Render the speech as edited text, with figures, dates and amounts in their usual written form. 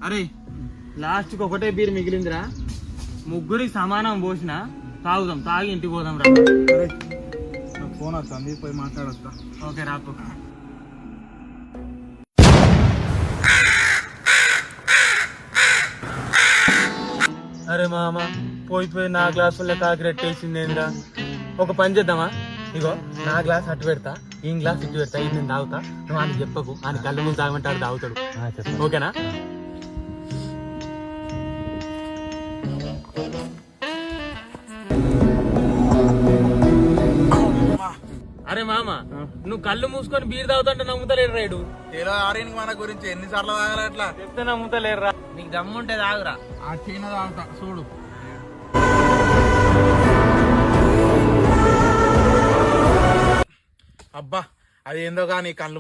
అరే లాస్ట్కి ఒకటే బీర్ మిగిలిందిరా, ముగ్గురికి సమానం పోసిన తాగుదాం, తాగి ఇంటికి పోదాం రా. నాకు ఫోన్ వస్తుంది, పోయి మాట్లాడొస్తా. ఓకే రాకు. అరే మామ, పోయిపోయి నా గ్లాసుల్లో కాకి రెట్టేసిందేంద్రా. ఒక పని చేద్దామా, ఇగో నా గ్లాస్ అటు పెడతా, ఈ గ్లాస్ ఇటు పెడతా, ఇది నేను తాగుతా, నువ్వు ఆయన చెప్పకు, ఆయన కళ్ళు ముందు తాగమంటాడు, తాగుతాడు. ఓకేనా? అరే మామ, నువ్వు కళ్ళు మూసుకొని బీర్ తాగుతుంటే నమ్ముతలేడు రైడు. మన గురించి ఎన్నిసార్లు తాగాలి అట్లా చెప్తే నమ్ముతలేరురా. నీకు దమ్ముంటే తాగురా. ఆ చీన తాగుతా చూడు. అబ్బా అది ఏందో కానీ కళ్ళు